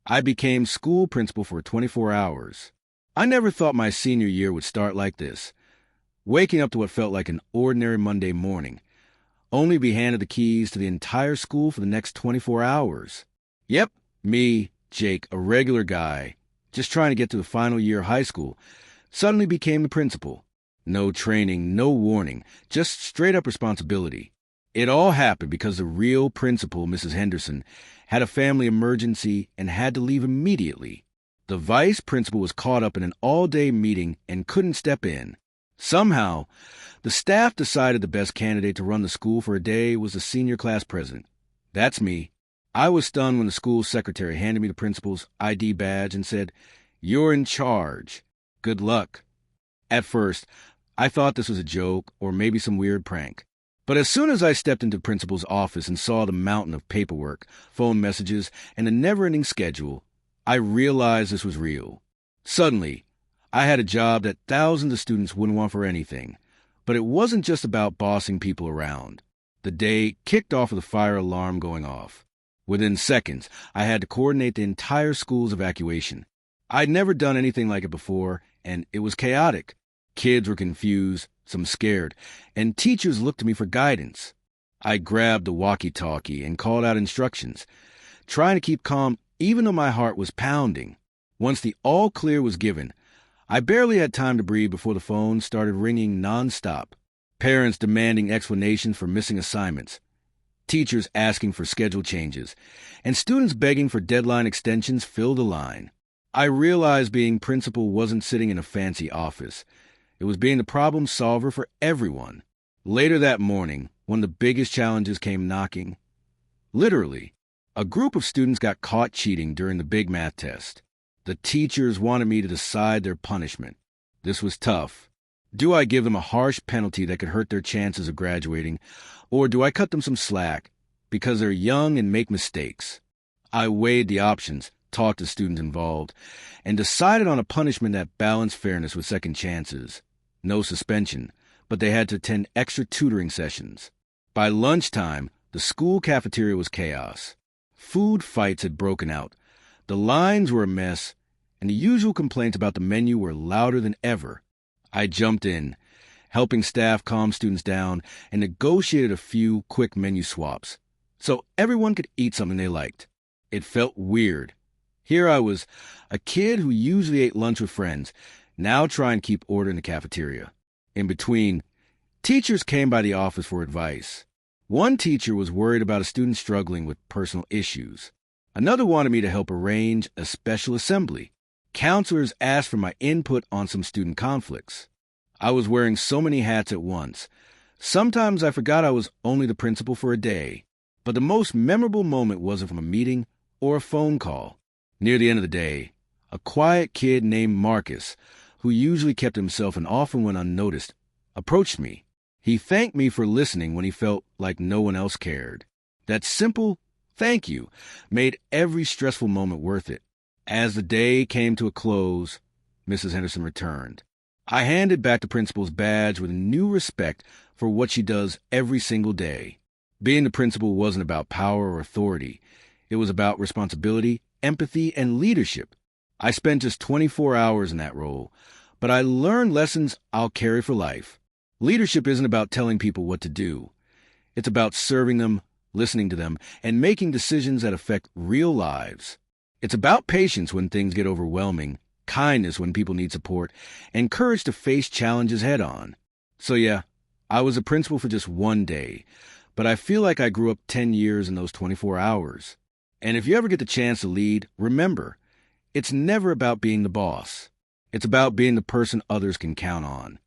I became school principal for 24 hours. I never thought my senior year would start like this, waking up to what felt like an ordinary Monday morning, only to be handed the keys to the entire school for the next 24 hours. Yep, me, Jake, a regular guy, just trying to get to the final year of high school, suddenly became the principal. No training, no warning, just straight-up responsibility. It all happened because the real principal, Mrs. Henderson, had a family emergency and had to leave immediately. The vice principal was caught up in an all-day meeting and couldn't step in. Somehow, the staff decided the best candidate to run the school for a day was the senior class president. That's me. I was stunned when the school secretary handed me the principal's ID badge and said, "You're in charge. Good luck." At first, I thought this was a joke or maybe some weird prank. But as soon as I stepped into the principal's office and saw the mountain of paperwork, phone messages, and a never-ending schedule, I realized this was real. Suddenly, I had a job that thousands of students wouldn't want for anything. But it wasn't just about bossing people around. The day kicked off with a fire alarm going off. Within seconds, I had to coordinate the entire school's evacuation. I'd never done anything like it before, and it was chaotic. Kids were confused, some scared, and teachers looked to me for guidance. I grabbed the walkie-talkie and called out instructions, trying to keep calm even though my heart was pounding. Once the all-clear was given, I barely had time to breathe before the phone started ringing non-stop. Parents demanding explanations for missing assignments, teachers asking for schedule changes, and students begging for deadline extensions filled the line. I realized being principal wasn't sitting in a fancy office. It was being the problem solver for everyone. Later that morning, one of the biggest challenges came knocking. Literally, a group of students got caught cheating during the big math test. The teachers wanted me to decide their punishment. This was tough. Do I give them a harsh penalty that could hurt their chances of graduating, or do I cut them some slack because they're young and make mistakes? I weighed the options, talked to students involved, and decided on a punishment that balanced fairness with second chances. No suspension, but they had to attend extra tutoring sessions. By lunchtime, the school cafeteria was chaos. Food fights had broken out. The lines were a mess, and the usual complaints about the menu were louder than ever. I jumped in, helping staff calm students down, and negotiated a few quick menu swaps, so everyone could eat something they liked. It felt weird. Here I was, a kid who usually ate lunch with friends, now trying to keep order in the cafeteria. In between, teachers came by the office for advice. One teacher was worried about a student struggling with personal issues. Another wanted me to help arrange a special assembly. Counselors asked for my input on some student conflicts. I was wearing so many hats at once. Sometimes I forgot I was only the principal for a day. But the most memorable moment wasn't from a meeting or a phone call. Near the end of the day, a quiet kid named Marcus, who usually kept himself and often went unnoticed, approached me. He thanked me for listening when he felt like no one else cared. That simple thank you made every stressful moment worth it. As the day came to a close, Mrs. Henderson returned. I handed back the principal's badge with a new respect for what she does every single day. Being the principal wasn't about power or authority. It was about responsibility, empathy, and leadership. I spent just 24 hours in that role, but I learned lessons I'll carry for life. Leadership isn't about telling people what to do. It's about serving them, listening to them, and making decisions that affect real lives. It's about patience when things get overwhelming, kindness when people need support, and courage to face challenges head on. So yeah, I was a principal for just one day, but I feel like I grew up 10 years in those 24 hours. And if you ever get the chance to lead, remember, it's never about being the boss. It's about being the person others can count on.